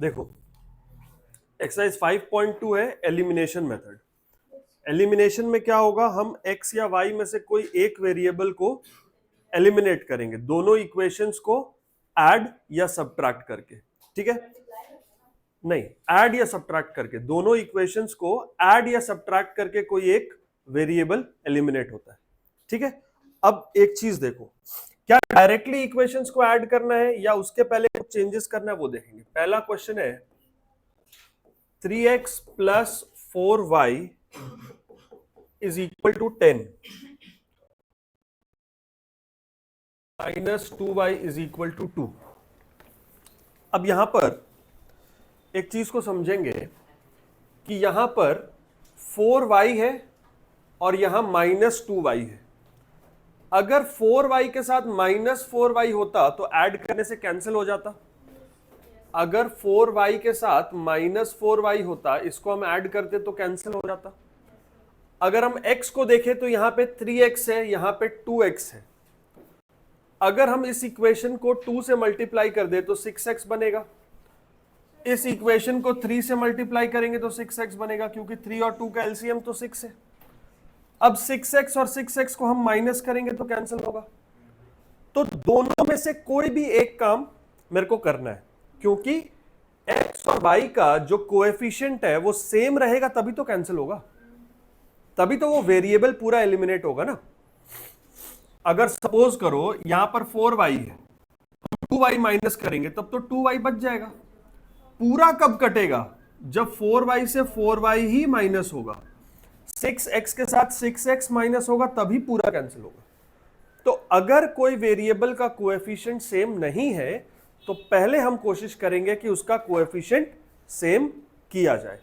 देखो एक्सरसाइज 5.2 है elimination method. Elimination में क्या होगा, हम x या y में से कोई एक वेरिएबल को एलिमिनेट करेंगे, दोनों इक्वेशंस को ऐड या सब्ट्रैक्ट करके। ठीक है, नहीं, ऐड या सब्ट्रैक्ट करके, दोनों इक्वेशंस को ऐड या सब्ट्रैक्ट करके कोई एक वेरिएबल एलिमिनेट होता है। ठीक है, अब एक चीज देखो, क्या डायरेक्टली इक्वेशंस को ऐड करना है या उसके पहले कुछ चेंजेस करना है वो देखेंगे। पहला क्वेश्चन है 3x plus 4y is equal to 10 minus 2y is equal to 2। अब यहां पर एक चीज को समझेंगे कि यहां पर 4y है और यहां माइनस 2y है। अगर 4y के साथ माइनस 4y होता तो ऐड करने से कैंसिल हो जाता। अगर 4y के साथ माइनस 4y होता, इसको हम ऐड करते तो कैंसिल हो जाता। अगर हम x को देखें तो यहां पे 3x है, यहां पे 2x है। अगर हम इस इक्वेशन को 2 से मल्टीप्लाई कर दे तो 6x बनेगा। इस इक्वेशन को 3 से मल्टीप्लाई करेंगे तो 6x बनेगा, क्योंकि 3 और 2 का एलसीएम तो 6 है। अब 6x और 6x को हम माइनस करेंगे तो कैंसिल होगा। तो दोनों में से कोई भी एक काम मेरे को करना है, क्योंकि x और y का जो कोएफिशिएंट है वो सेम रहेगा, तभी तो कैंसिल होगा, तभी तो वो वेरिएबल पूरा एलिमिनेट होगा ना। अगर सपोज करो यहां पर 4y है, 2y माइनस करेंगे तब तो 2y बच जाएगा। पूरा कब कटेगा, जब 4y से 4y ही माइनस होगा, 6x के साथ 6x माइनस होगा, तभी पूरा कैंसिल होगा। तो अगर कोई वेरिएबल का कोएफिशिएंट सेम नहीं है तो पहले हम कोशिश करेंगे कि उसका कोएफिशिएंट सेम किया जाए।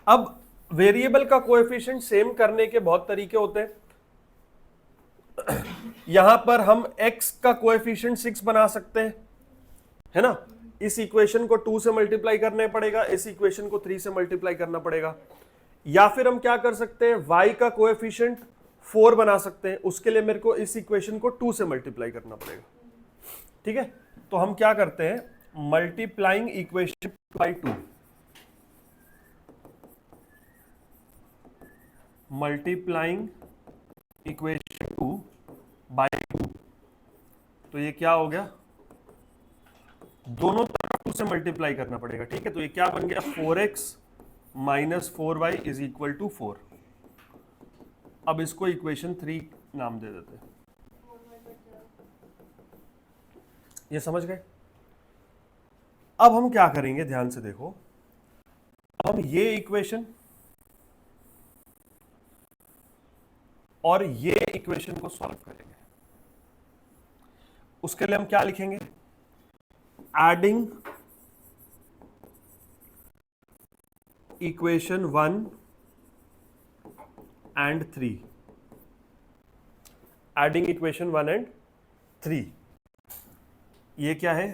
अब वेरिएबल का कोएफिशिएंट सेम करने के बहुत तरीके होते हैं। यहां पर हम x का कोएफिशिएंट 6 बना सकते हैं, है ना। इस इक्वेशन को 2 से मल्टीप्लाई करना पड़ेगा, इस इक्वेशन को 3 से मल्टीप्लाई करना पड़ेगा। या फिर हम क्या कर सकते हैं, y का कोएफिशिएंट 4 बना सकते हैं, उसके लिए मेरे को इस इक्वेशन को 2 से मल्टीप्लाई करना पड़ेगा। ठीक है, तो हम क्या करते हैं, multiplying equation by 2, multiplying equation 2 by 2। तो ये क्या हो गया, दोनों तरफ 2 से मल्टीप्लाई करना पड़ेगा। ठीक है, तो ये क्या बन गया, 4x minus 4y is equal to 4। अब इसको इक्वेशन 3 नाम दे देते हैं। ये समझ गए। अब हम क्या करेंगे, ध्यान से देखो, हम ये इक्वेशन और ये इक्वेशन को सॉल्व करेंगे। उसके लिए हम क्या लिखेंगे, adding equation 1 and 3, adding equation 1 and 3। ये क्या है,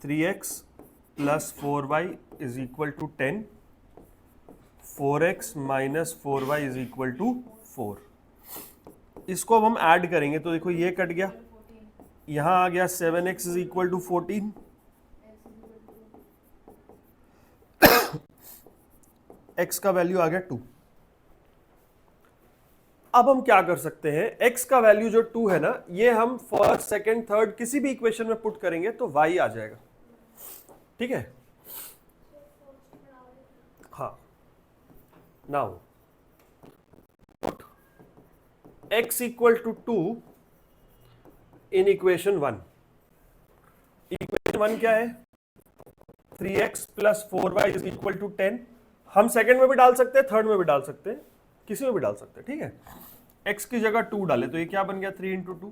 3x plus 4y is equal to 10, 4x minus 4y is equal to 4। इसको अब हम ऐड करेंगे तो देखो ये कट गया, यहां आ गया 7x is equal to 14, x का वैल्यू आ गया 2। अब हम क्या कर सकते हैं, x का वैल्यू जो 2 है ना, ये हम फर्स्ट सेकंड थर्ड किसी भी इक्वेशन में पुट करेंगे तो y आ जाएगा। ठीक है, हाँ, now put x equal to 2 in equation 1। Equation 1 क्या है, 3x plus 4y is equal to 10। हम सेकंड में भी डाल सकते हैं, थर्ड में भी डाल सकते हैं, किसी में भी डाल सकते हैं। ठीक है, x की जगह 2 डाले तो ये क्या बन गया, 3 into 2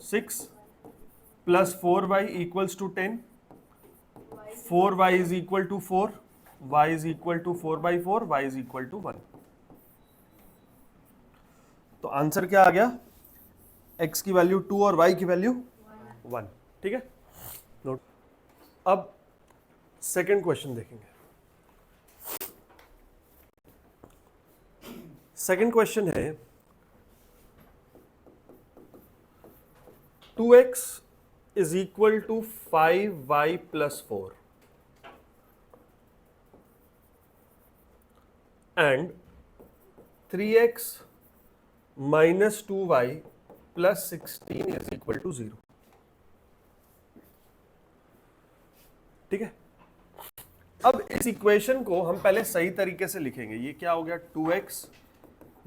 6 plus 4y equals to 10, 4y is equal to 4, y is equal to 4/4, y is equal to 1। तो आंसर क्या आ गया, x की वैल्यू 2 और y की वैल्यू 1। ठीक है, नोट। अब सेकंड क्वेश्चन देखेंगे। सेकंड क्वेश्चन है 2x is equal to 5y plus 4 and 3x minus 2y plus 16 is equal to 0। ठीक है, अब इस इक्वेशन को हम पहले सही तरीके से लिखेंगे। ये क्या हो गया, 2x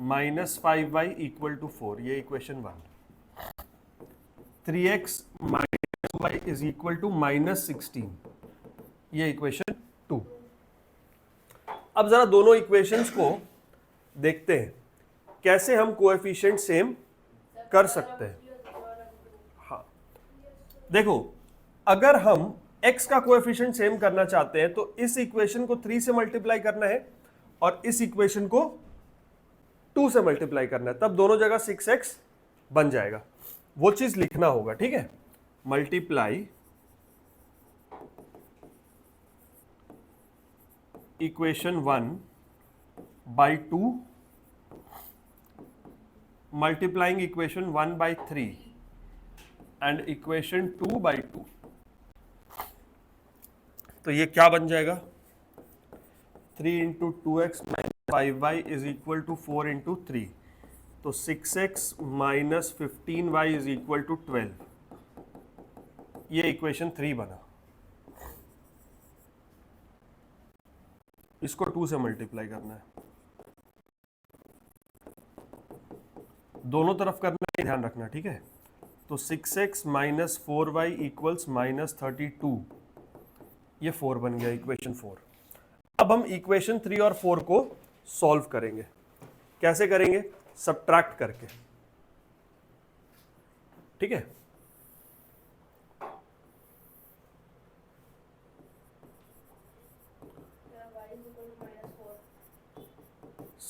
minus 5y equal to 4, ये equation 1। 3x minus 2y is equal to minus 16, ये इक्वेशन 2। अब जरा दोनों इक्वेशंस को देखते हैं कैसे हम कोएफिशिएंट सेम कर सकते हैं। हाँ, देखो, अगर हम x का कोएफिशिएंट सेम करना चाहते हैं तो इस इक्वेशन को 3 से मल्टीप्लाई करना है और इस इक्वेशन को 2 से मल्टीप्लाई करना है, तब दोनों जगह 6x बन जाएगा। वो चीज लिखना होगा, ठीक है। Multiply equation 1 by 2 multiplying equation 1 by 3 and equation 2 by 2। तो ये क्या बन जाएगा, 3 into 2x minus 5y is equal to 4 into 3, तो 6x minus 15y is equal to 12। ये इक्वेशन 3 बना। इसको 2 से मल्टीप्लाई करना है, दोनों तरफ करना है, ध्यान रखना, ठीक है। तो 6x minus 4y equals minus 32, ये 4 बन गया, इक्वेशन 4। अब हम इक्वेशन 3 और 4 को सॉल्व करेंगे। कैसे करेंगे, सब्ट्रैक्ट करके, ठीक है।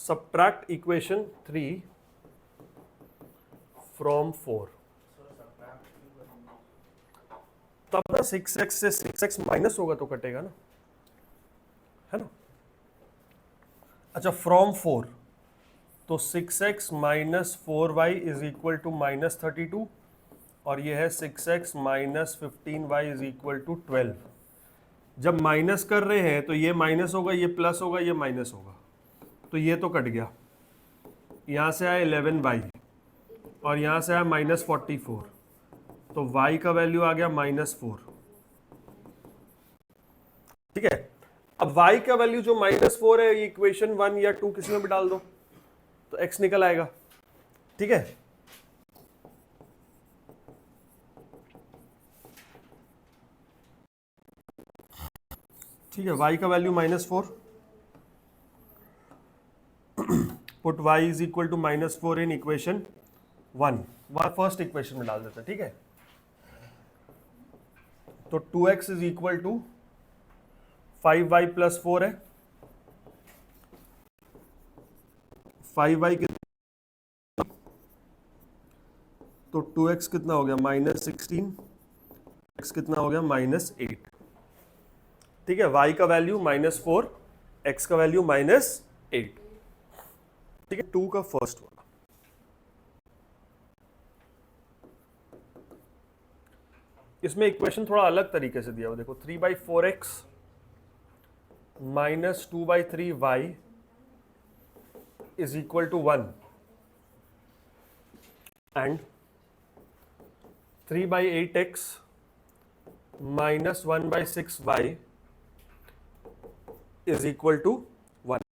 सब्ट्रैक्ट इक्वेशन 3 फ्रॉम 4, तब ना 6x से 6x माइनस होगा तो कटेगा ना, है ना। अच्छा, फ्रॉम 4, तो 6x minus 4y is equal to minus 32 और ये है 6x minus 15y is equal to 12। जब माइनस कर रहे हैं तो ये माइनस होगा, ये प्लस होगा, ये माइनस होगा, तो ये तो कट गया। यहाँ से आया 11y और यहाँ से आया माइनस 44, तो y का वैल्यू आ गया माइनस 4। ठीक है, अब y का वैल्यू जो माइनस 4 है, इक्वेशन 1 या 2 किसी में भी डाल दो तो x निकल आएगा। ठीक है, ठीक है, y का value minus 4, put y is equal to minus 4 in equation 1, first equation में डाल देते हैं। ठीक है, तो 2x is equal to 5y plus 4 है, 5y कितना, तो 2x कितना हो गया माइनस 16, x कितना हो गया माइनस 8। ठीक है, y का वैल्यू माइनस 4, x का वैल्यू माइनस 8। ठीक है, 2 का फर्स्ट वाला। इसमें इक्वेशन थोड़ा अलग तरीके से दिया हुआ, देखो 3/4x minus 2/3y is equal to 1 and 3/8x minus 1/6y is equal to 1।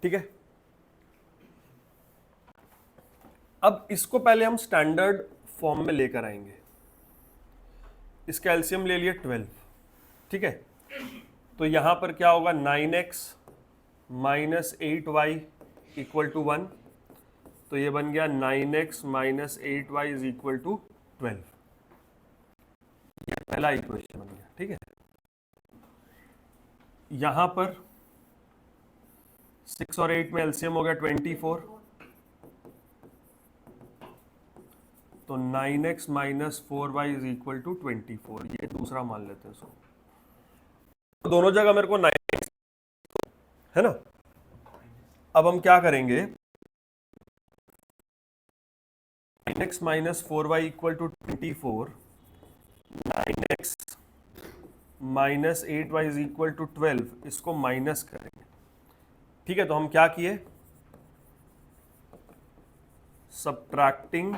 ठीक है, अब इसको पहले हम स्टैंडर्ड फॉर्म में लेकर आएंगे। इसका एलसीएम ले लिए 12। ठीक है, तो यहां पर क्या होगा, 9x minus 8y equal to 1, तो ये बन गया 9x minus 8y is equal to 12। ये पहला इक्वेशन बन गया। ठीक है, यहां पर 6 और 8 में एलसीएम हो गया 24, तो 9x minus 4y is equal to 24, ये दूसरा मान लेते हैं इसको। तो दोनों जगह मेरे को 9x है ना। अब हम क्या करेंगे, 9x minus 4y equal to 24, 9x minus 8y is equal to 12, इसको माइनस करेंगे। ठीक है, तो हम क्या किए, सब्ट्रैक्टिंग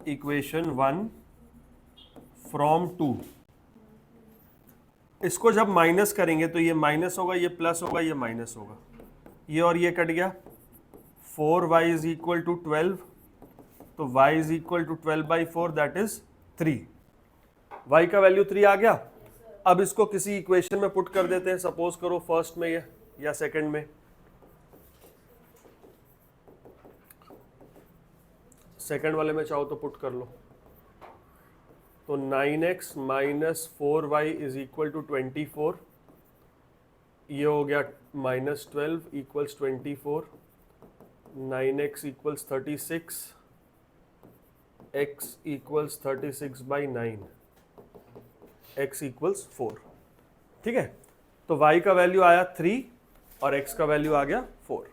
इक्वेशन 1 फ्रॉम 2, इसको जब माइनस करेंगे तो ये माइनस होगा, ये प्लस होगा, ये माइनस होगा, ये और ये कट गया, 4y इज इक्वल टू 12, तो y is equal to 12/4 that is 3, y का वैल्यू 3 आ गया। अब इसको किसी इक्वेशन में पुट कर देते हैं, सपोज करो फर्स्ट में या सेकंड में, सेकंड वाले में चाहो तो पुट कर लो, तो 9x minus 4y is equal to 24, ये हो गया minus 12 equals 24, 9x equals 36, x equals 36/9, x equals 4। ठीक है, तो y का वैल्यू आया 3 और x का वैल्यू आ गया 4।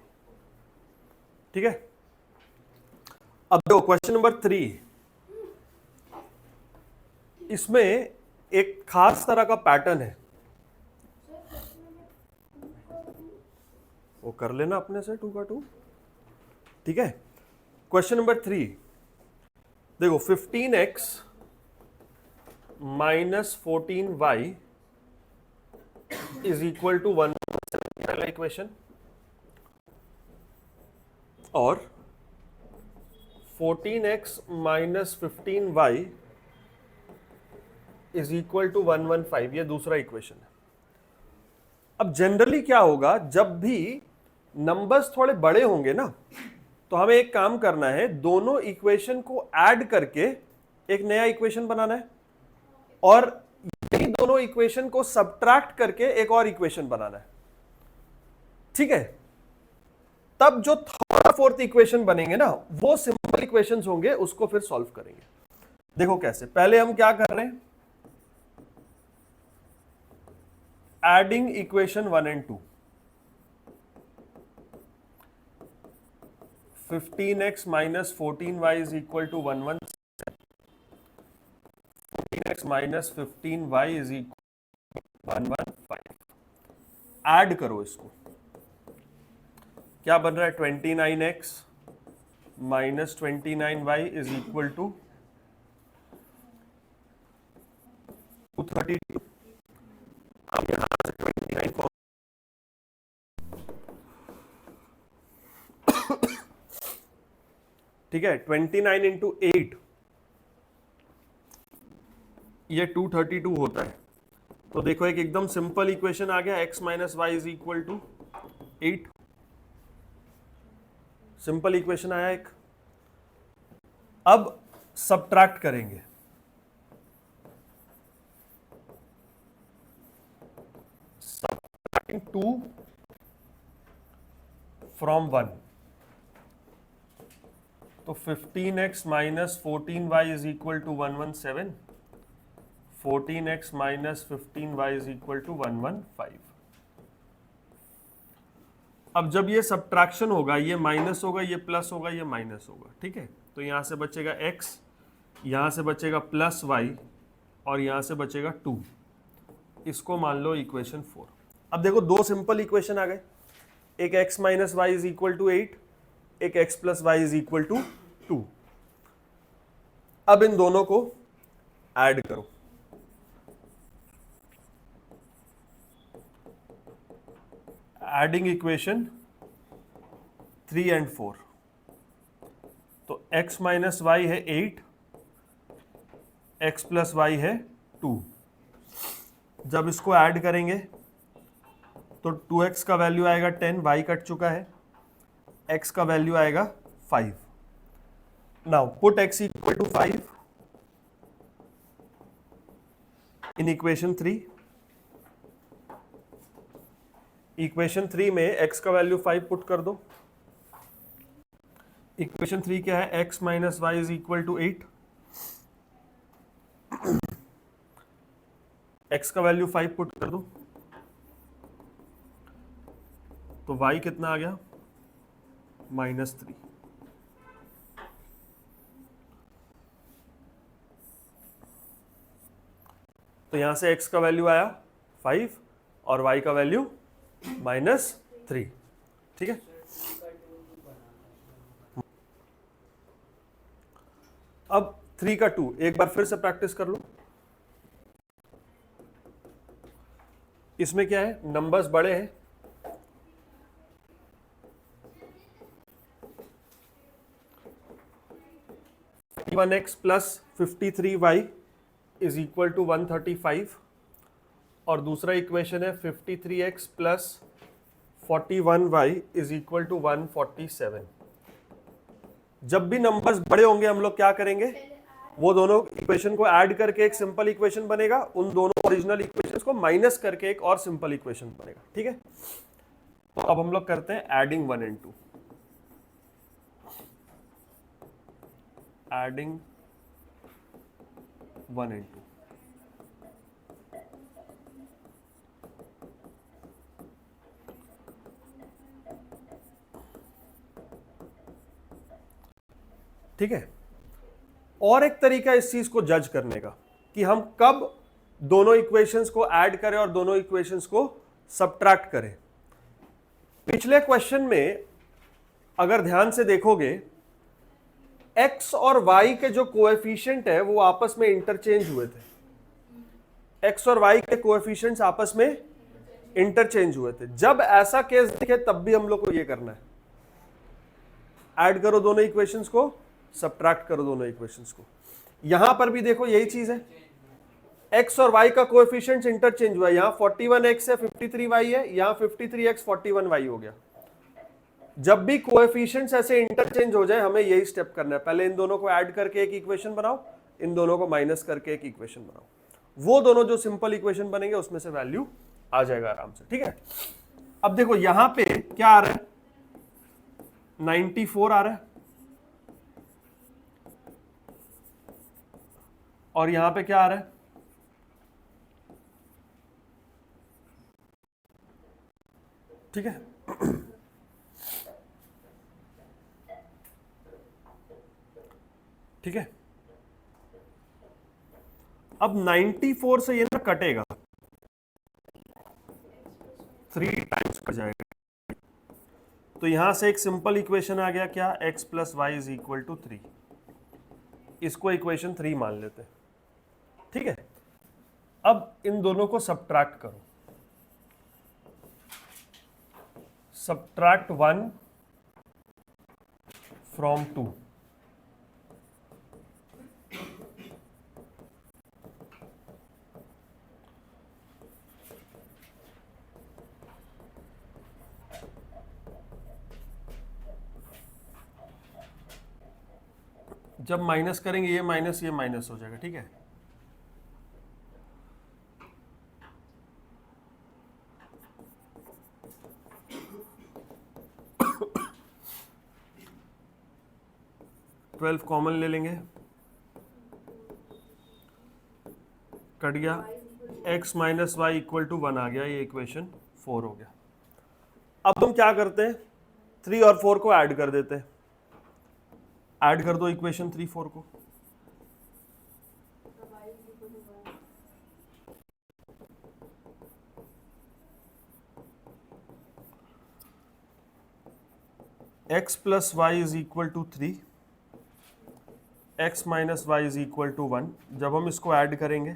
ठीक है, अब दो क्वेश्चन नंबर 3, इसमें एक खास तरह का पैटर्न है, वो कर लेना अपने से 2 का 2। ठीक है, क्वेश्चन नंबर 3 देखो, 15x minus 14y is equal to 1, पहला इक्वेशन, और 14x minus 15y is equal to 115, ये दूसरा इक्वेशन है। अब जनरली क्या होगा, जब भी नंबर्स थोड़े बड़े होंगे ना, तो हमें एक काम करना है, दोनों इक्वेशन को ऐड करके एक नया इक्वेशन बनाना है, और यही दोनों इक्वेशन को सब्ट्रैक्ट करके एक और इक्वेशन बनाना है। ठीक है, तब जो थर्ड फोर्थ इक्वेशन बनेंगे ना, वो सिंपल इक्वेशंस होंगे, उसको फिर सॉल्व करेंगे। देखो कैसे, पहले हम क्या कर रहे हैं, adding equation 1 and 2, 15x minus 14y is equal to 117, 14x minus 15y is equal 115, add करो इसको, क्या बन रहा है, 29x minus 29y is equal to 232। अब यहां से 29 को ठीक है, 29 इंटू 8, ये 232 होता है। तो देखो एक एकदम सिंपल इक्वेशन आ गया, x minus y is equal to 8, simple equation आया एक। अब सब्ट्रैक्ट करेंगे, सब्ट्रैक्टिंग 2 फ्रॉम 1, तो 15x minus 14y is equal to 117, 14x minus 15y is equal to 115। अब जब ये सब्ट्रैक्शन होगा, ये माइनस होगा, ये प्लस होगा, ये माइनस होगा। ठीक है, तो यहां से बचेगा x, यहां से बचेगा प्लस y, और यहां से बचेगा 2, इसको मान लो इक्वेशन 4। अब देखो दो सिंपल इक्वेशन आ गए, एक x minus y is equal to 8, एक x plus y is equal to 2। अब इन दोनों को ऐड करो, एडिंग इक्वेशन 3 and 4, तो x माइनस वाई है 8, x प्लस वाई है 2। जब इसको ऐड करेंगे तो 2x का वैल्यू आएगा 10, y कट चुका है, x का वैल्यू आएगा 5। Now put x equal to 5 in equation 3। Equation 3 में x का वैल्यू 5 पुट कर दो। इक्वेशन 3 क्या है, x minus y is equal to 8, x का वैल्यू 5 पुट कर दो, तो y कितना आ गया, -3। तो यहां से x का वैल्यू आया 5 और y का वैल्यू -3। ठीक है, अब 3 का 2 एक बार फिर से प्रैक्टिस कर लो। इसमें क्या है, नंबर्स बड़े हैं, one x plus 53y is equal to 135 और दूसरा इक्वेशन है 53x plus 41y is equal to 147। जब भी नंबर्स बड़े होंगे हम लोग क्या करेंगे, वो दोनों इक्वेशन को ऐड करके एक सिंपल इक्वेशन बनेगा, उन दोनों ओरिजिनल इक्वेशंस को माइनस करके एक और सिंपल इक्वेशन बनेगा। ठीक है, तो अब हम लोग करते हैं एडिंग 1 and 2। Adding 1 and 2। ठीक है, और एक तरीका इस चीज को जज करने का कि हम कब दोनों इक्वेशंस को ऐड करें और दोनों इक्वेशंस को सबट्रैक्ट करें। पिछले क्वेश्चन में अगर ध्यान से देखोगे, x और y के जो कोएफिशिएंट है वो आपस में इंटरचेंज हुए थे। x और y के कोएफिशिएंट्स आपस में इंटरचेंज हुए थे। जब ऐसा केस दिखे तब भी हम लोग को ये करना है, ऐड करो दोनों इक्वेशंस को, सबट्रैक्ट करो दोनों इक्वेशंस को। यहां पर भी देखो यही चीज है, x और y का कोएफिशिएंट्स इंटरचेंज हुआ है। यहां 41x है 53y है, यहां 53x 41y हो गया। जब भी कोएफिशिएंट्स ऐसे इंटरचेंज हो जाए हमें यही स्टेप करना है, पहले इन दोनों को ऐड करके एक इक्वेशन बनाओ, इन दोनों को माइनस करके एक इक्वेशन बनाओ। वो दोनों जो सिंपल इक्वेशन बनेंगे उसमें से वैल्यू आ जाएगा आराम से। ठीक है, अब देखो यहां पे क्या आ रहा है, 94 आ रहा है और यहां पे क्या आ रहा है, ठीक है। ठीक है, अब 94 से ये ना कटेगा, 3 टाइम्स कट जाएगा, तो यहां से एक सिंपल इक्वेशन आ गया क्या, x plus y is equal to 3। इसको इक्वेशन 3 मान लेते हैं। ठीक है, अब इन दोनों को सबट्रैक्ट करो, सबट्रैक्ट 1 फ्रॉम 2। जब माइनस करेंगे ये माइनस हो जाएगा। ठीक है, ट्वेल्व कॉमन ले लेंगे, कट गया, x minus y equal to 1 आ गया, ये इक्वेशन 4 हो गया। अब हम क्या करते हैं, 3 और 4 को ऐड कर देते हैं। ऐड कर दो इक्वेशन 3 4 को, x plus y is equal to 3, x minus y is equal to 1। जब हम इसको ऐड करेंगे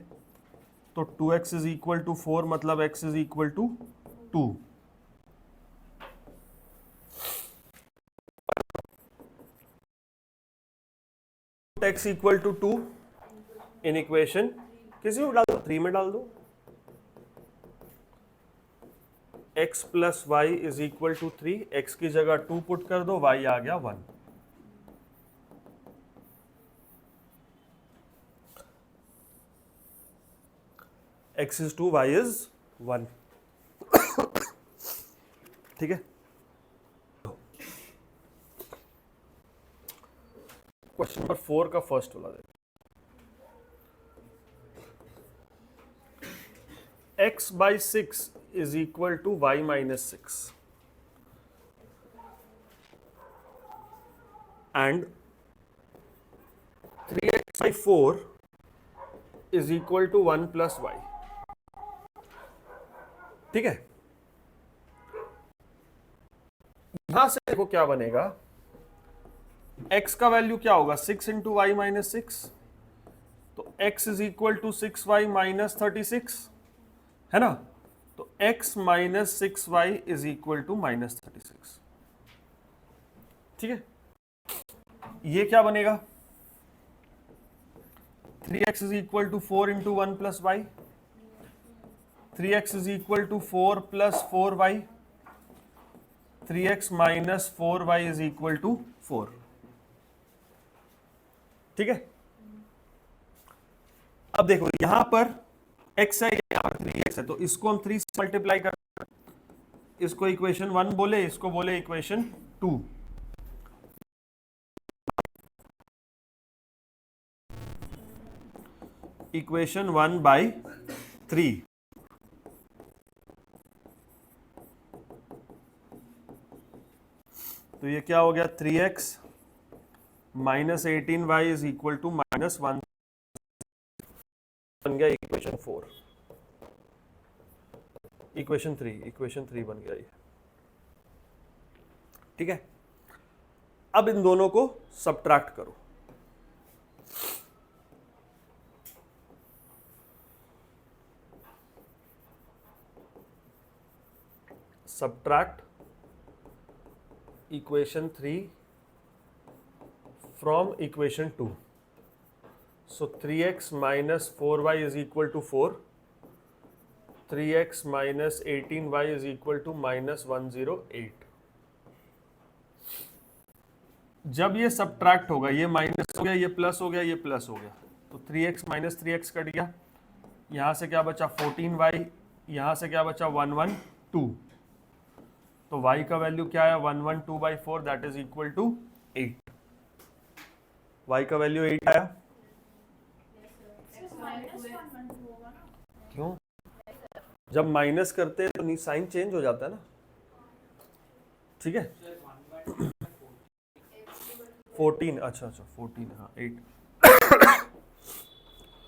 तो 2x इज इक्वल टू 4, मतलब x is equal to 2। x equal to 2 in equation किसी में डाल दो, 3 में डाल दो। x plus y is equal to 3, x की जगह 2 पुट कर दो, y आ गया 1। x is 2, y is 1। ठीक है, क्वेश्चन नंबर 4 का फर्स्ट वाला देखो, x by 6 is equal to y minus 6 and 3x by 4 is equal to 1 plus y. ठीक है, यहां से देखो क्या बनेगा, x का वैल्यू क्या होगा 6 इंटू वाई माइनस 6, तो x is equal to 6y minus 36, है ना। तो x minus 6y is equal to minus 36। ठीक है, ये क्या बनेगा 3x is equal to 4 into 1 plus y, 3x is equal to 4 plus 4y, 3x minus 4y is equal to 4। ठीक है, अब देखो यहां पर x है, यहां पर 3x है, तो इसको हम 3 से मल्टीप्लाई कर, इसको इक्वेशन 1 बोले, इसको बोले इक्वेशन 2। Equation 1 by 3। तो ये क्या हो गया 3x minus 18y is equal to minus 1, बन गया इक्वेशन 4। इक्वेशन 3 बन गया ये। ठीक है, अब इन दोनों को सबट्रैक्ट करो। Subtract equation 3 from equation 2. So 3x minus 4y is equal to 4. 3x minus 18y is equal to minus 108. जब ये सबट्रैक्ट होगा, ये माइनस हो गया, ये प्लस हो गया, ये प्लस हो गया, तो 3x माइनस 3x कट गया, यहां से क्या बचा 14y, यहां से क्या बचा 112, तो y का वैल्यू क्या है 112 by 4, that is equal to 8। y का वैल्यू 8 आया। क्यों, जब माइनस करते हैं तो साइन चेंज हो जाता है ना। ठीक है 14, अच्छा 14, हाँ 8।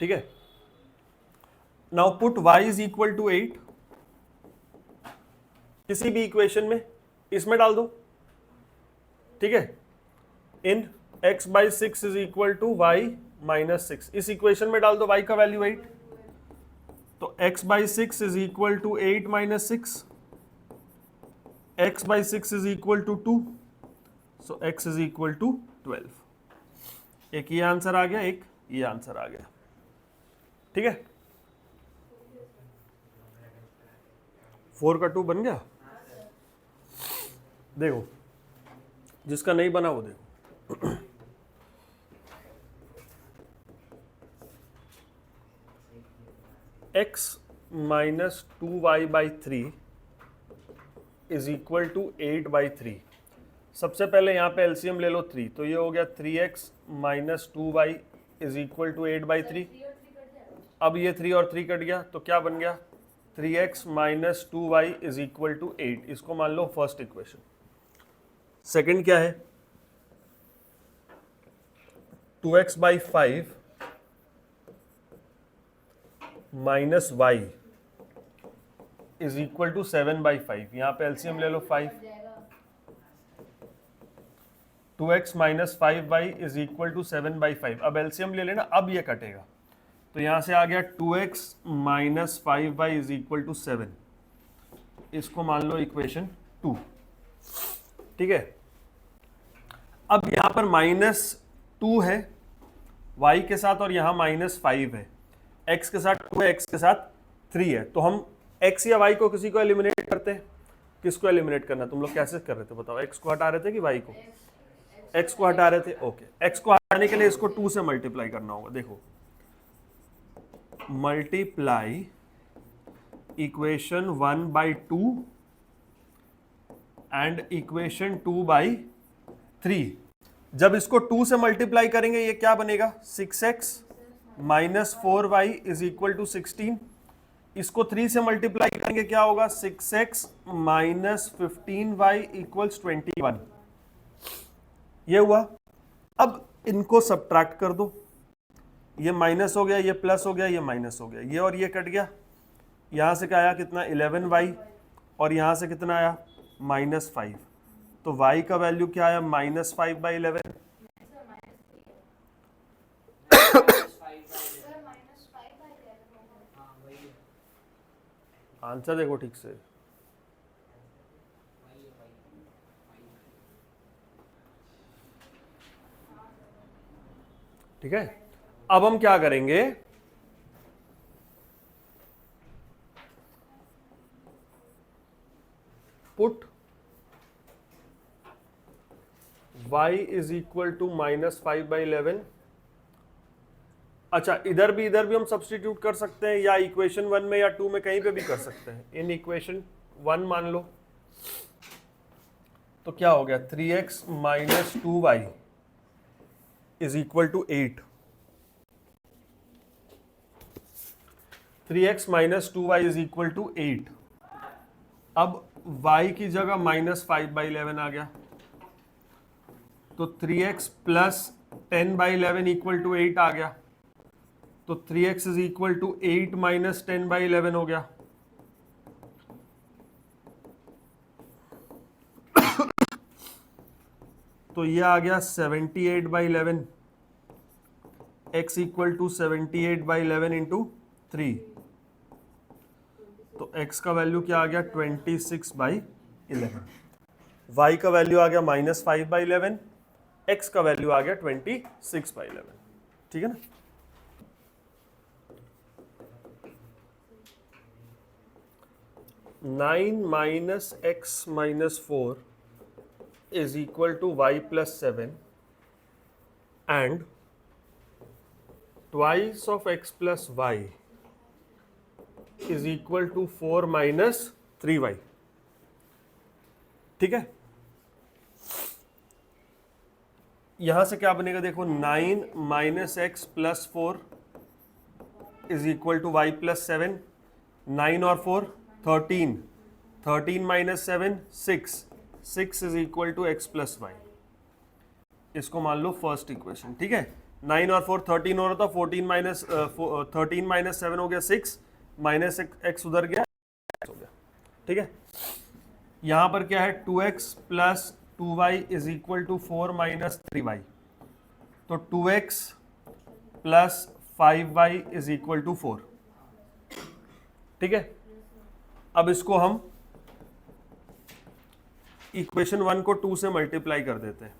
ठीक है, now put y is equal to 8 किसी भी इक्वेशन में, इसमें डाल दो। ठीक है, in x by 6 is equal to y minus 6, इस इक्वेशन में डाल दो y का वैल्यू 8, तो x by 6 is equal to 8 minus 6, x by 6 is equal to 2, so x is equal to 12। एक ये आंसर आ गया, एक ये आंसर आ गया। ठीक है, 4 का 2 बन गया। देखो जिसका नहीं बना वो देखो, x minus 2y by 3 is equal to 8 by 3। सबसे पहले यहाँ पे एलसीएम ले लो 3, तो ये हो गया 3x minus 2y is equal to 8 by 3। अब ये 3 और 3 कट गया, तो क्या बन गया 3x minus 2y is equal to 8। इसको मान लो फर्स्ट इक्वेशन। सेकंड क्या है 2x by 5 minus y is equal to 7 by 5। यहां पे एलसीएम ले लो 5, 2x minus 5y is equal to 7 by 5। अब एलसीएम ले लेना, अब ये कटेगा, तो यहां से आ गया 2x minus 5y is equal to 7। इसको मान लो इक्वेशन 2। ठीक है, अब यहां पर माइनस 2 है y के साथ और यहां माइनस 5 है, x के साथ 2 है, x के साथ 3 है, तो हम x या y को किसी को एलिमिनेट करते हैं। किसको एलिमिनेट करना, तुम लोग कैसे कर रहे थे बताओ, x को हटा रहे थे कि y को? x को हटा रहे थे। ओके, x को हटाने के लिए इसको 2 से मल्टीप्लाई करना होगा। देखो multiply equation 1 by 2 and equation 2 by 3। जब इसको 2 से मल्टीप्लाई करेंगे ये क्या बनेगा 6x minus 4y is equal to 16। इसको 3 से मल्टीप्लाई करेंगे क्या होगा 6x माइनस 15y इक्वल्स 21। ये हुआ। अब इनको सबट्रैक्ट कर दो, ये माइनस हो गया, ये प्लस हो गया, ये माइनस हो गया, ये और ये कट गया। यहाँ से क्या आया कितना 11y, और यहाँ से कितना आया -5। तो y का वैल्यू क्या आया -5/11। आंसर देखो ठीक से। ठीक है, अब हम क्या करेंगे, put y is equal to -5/11। अच्छा, इधर भी हम सब्स्टिट्यूट कर सकते हैं, या इक्वेशन 1 में या 2 में कहीं पे भी कर सकते हैं। इन इक्वेशन 1 मान लो, तो क्या हो गया 3x - 2y is equal to 8। 3x - 2y is equal to 8। अब y की जगह -5/11 आ गया, तो 3x प्लस 10/11 इक्वल टू 8 आ गया। तो 3x is equal to 8 minus 10/11 हो गया। तो ये आ गया 78/11। x equal to 78/11 into 3। तो x का वैल्यू क्या आ गया 26/11। y का वैल्यू आ गया -5/11, x का वैल्यू आ गया 26/11। ठीक है ना। Nine minus x minus 4 is equal to y plus 7 and twice of x plus y is equal to 4 minus 3y। ठीक है, यहां से क्या बनेगा देखो, 9 minus x plus 4 is equal to y plus 7। 9 और 4 13, 13 minus 7 6, 6 is equal to x plus y. इसको मान लो फर्स्ट इक्वेशन। ठीक है, 9 और 4 13 हो रहा था, 13 माइनस 7 हो गया 6, माइनस एक्स उधर गया हो गया। ठीक है, यहां पर क्या है 2x plus 2y is equal to 4 minus 3y। तो 2x plus 5y is equal to 4। ठीक है, अब इसको हम इक्वेशन 1 को 2 से मल्टीप्लाई कर देते हैं।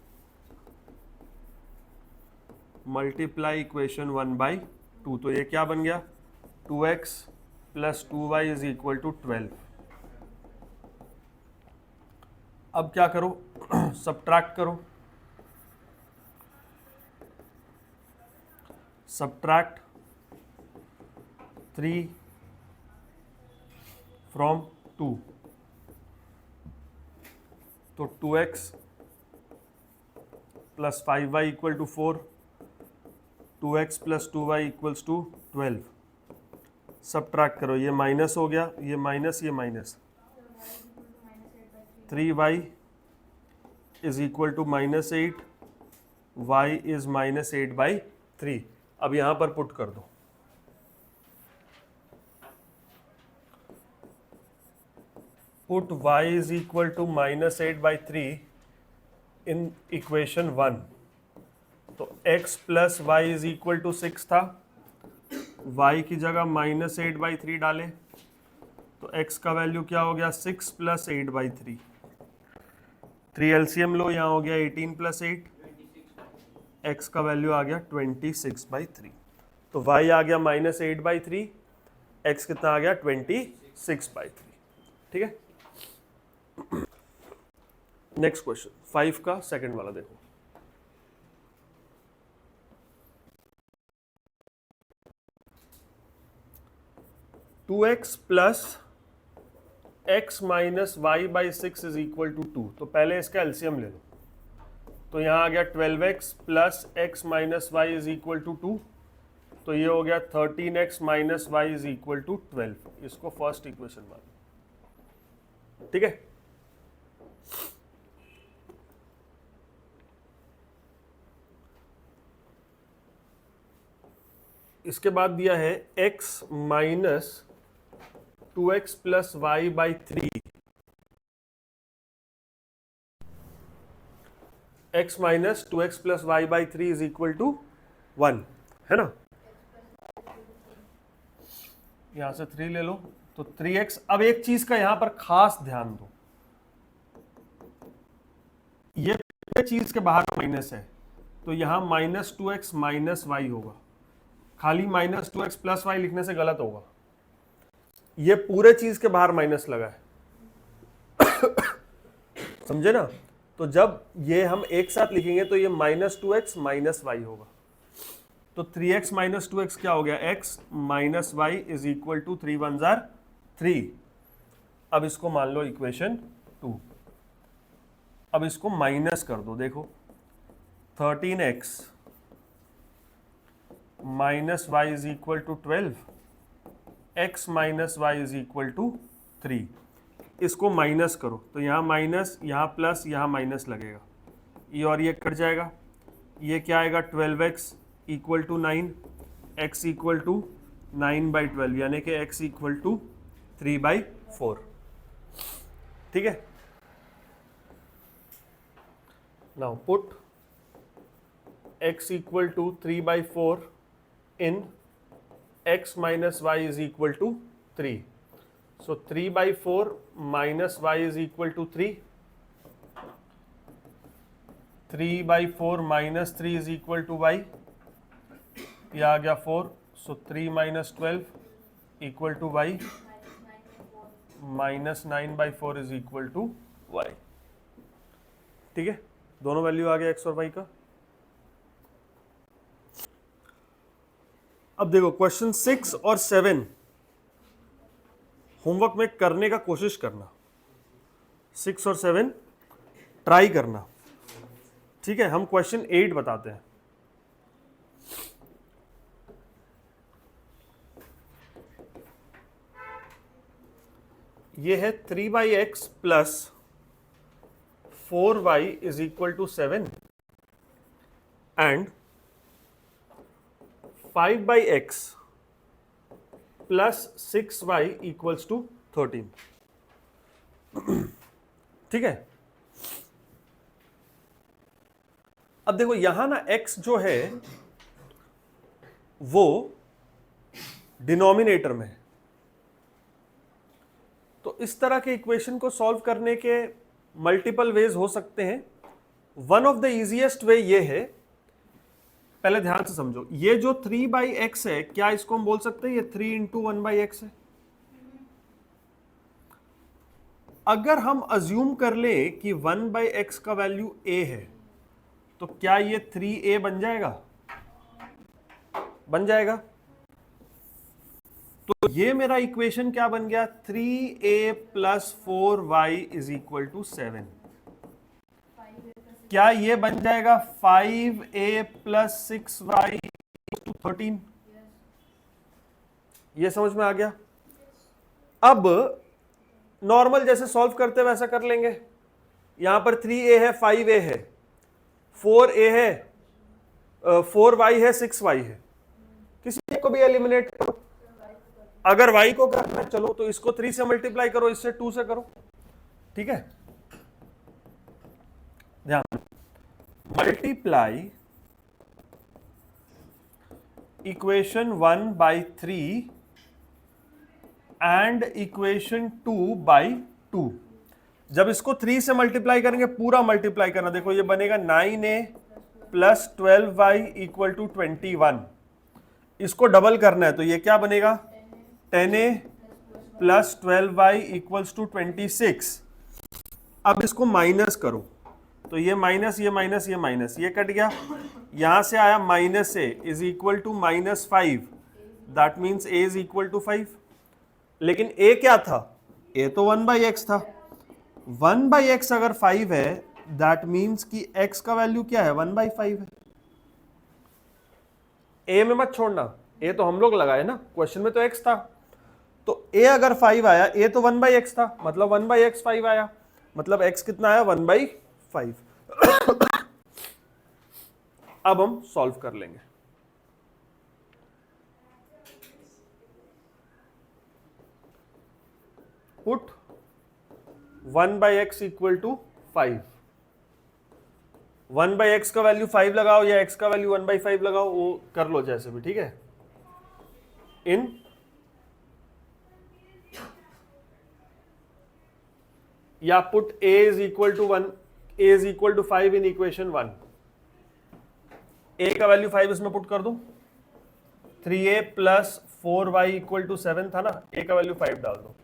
मल्टीप्लाई इक्वेशन 1 बाई 2, तो ये क्या बन गया 2x plus 2y is equal to 12। अब क्या करो सब्ट्रैक्ट करो। सब्ट्रैक्ट 3 फ्रॉम 2, तो 2x plus 5y equal to 4, 2x plus 2y equals to 12। Subtract करो, ये माइनस हो गया, ये माइनस, ये minus. 3y is equal to -8, y is -8/3। अब यहां पर पुट कर दो। Put y is equal to -8/3 in equation 1। तो x plus y is equal to 6 था, y की जगह -8/3 डाले, तो x का वैल्यू क्या हो गया 6 प्लस 8/3। 3 एलसीएम लो, यहाँ हो गया 18 प्लस 8, x का वैल्यू आ गया 26/3। तो y आ गया -8/3, x कितना आ गया 26/3। ठीक है, नेक्स्ट क्वेश्चन 5 का सेकंड वाला देखो। Two x plus x minus y by 6 is equal to 2। तो पहले इसका एलसीएम ले लो, तो यहाँ आ गया 12x plus x minus y is equal to 2। तो ये हो गया 13x minus y is equal to 12। इसको फर्स्ट इक्वेशन मान। ठीक है, इसके बाद दिया है x minus 2x plus y by 3, x minus 2x plus y by 3 is equal to 1, है ना। यहां से 3 ले लो तो 3x। अब एक चीज का यहां पर खास ध्यान दो, ये चीज के बाहर माइनस है तो यहां माइनस 2x माइनस वाई होगा, खाली माइनस 2x प्लस वाई लिखने से गलत होगा, ये पूरे चीज के बाहर माइनस लगा है समझे ना। तो जब ये हम एक साथ लिखेंगे तो ये माइनस 2x माइनस वाई होगा, तो 3x माइनस 2x क्या हो गया, x minus y is equal to 3 1 जार 3। अब इसको मान लो इक्वेशन 2। अब इसको माइनस कर दो, देखो 13x minus y is equal to 12, x minus y is equal to 3। इसको माइनस करो तो यहाँ माइनस, यहाँ प्लस, यहाँ माइनस लगेगा, ये और ये कट जाएगा, ये क्या आएगा 12x equal to 9, x equal to 9/12 यानी कि x इक्वल टू 3/4। ठीक है, now put x equal to 3/4 in x minus y is equal to 3। So 3/4 minus y is equal to 3. 3/4 minus 3 is equal to y. ये आ गया 4. So 3 minus 12 equal to y. Minus 9/4 is equal to y. ठीक है, दोनों value आ गया x और y का। अब देखो क्वेश्चन 6 और 7 होमवर्क में करने का कोशिश करना, 6 और 7 ट्राई करना। ठीक है, हम क्वेश्चन 8 बताते हैं। ये है 3/x plus 4y is equal to 7 and 5/x plus 6y equals to 13। ठीक है, अब देखो यहां ना x जो है वो डिनोमिनेटर में है, तो इस तरह के इक्वेशन को सॉल्व करने के मल्टीपल वेज हो सकते हैं। One of the easiest way ये है, पहले ध्यान से समझो, ये जो 3/x है क्या इसको हम बोल सकते हैं ये 3 इंटू 1/x है। अगर हम अज्यूम कर ले कि 1/x का वैल्यू a है तो क्या ये 3a बन जाएगा, बन जाएगा। तो ये मेरा इक्वेशन क्या बन गया, 3a plus 4y is equal to 7। क्या ये बन जाएगा 5a प्लस 6y टू 13। ये समझ में आ गया। अब नॉर्मल जैसे सॉल्व करते वैसा कर लेंगे। यहां पर 3a है, 5a है, 4a है, 4y है, 6y है, किसी एक को भी एलिमिनेट करो। अगर y को करना है चलो तो इसको 3 से मल्टीप्लाई करो, इससे 2 से करो। ठीक है, ध्यान, मल्टीप्लाई इक्वेशन 1/3 एंड इक्वेशन 2/2। जब इसको 3 से मल्टीप्लाई करेंगे, पूरा मल्टीप्लाई करना, देखो ये बनेगा 9a plus 12y equal to 21। इसको डबल करना है तो ये क्या बनेगा 10a plus 12y equals to 26। अब इसको माइनस करो तो ये माइनस, ये माइनस, ये माइनस, ये कट गया, यहां से आया minus a is equal to -5, that means a is equal to 5। लेकिन a क्या था, a तो 1/x था, 1/x अगर 5 है दैट मीन्स कि x का वैल्यू क्या है 1/5 है। a में मत छोड़ना, a तो हम लोग लगाए ना, क्वेश्चन में तो x था, तो a अगर 5 आया, a तो 1/x था, मतलब 1/x 5 आया, मतलब x कितना आया 1/5। अब हम सॉल्व कर लेंगे। Put 1/x equal to 5। 1/x का वैल्यू 5 लगाओ या x का वैल्यू 1/5 लगाओ, वो कर लो जैसे भी, ठीक है। इन या put a is equal to 1, a is equal to 5 in equation 1। a का वैल्यू 5 इसमें पुट कर दूं, 3a plus 4y equal to 7 था ना, a का वैल्यू 5 डाल दो।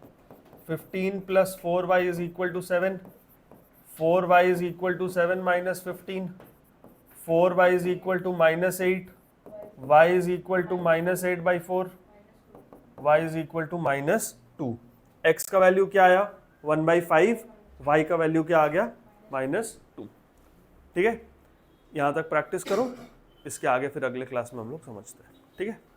15 plus 4y is equal to 7, 4y is equal to 7 minus 15, 4y is equal to minus 8, y is equal to minus 8/4, y is equal to minus 2। x का value क्या आया 1/5, y का value क्या आ गया -2। ठीक है, यहां तक प्रैक्टिस करो, इसके आगे फिर अगले क्लास में हम लोग समझते हैं। ठीक है।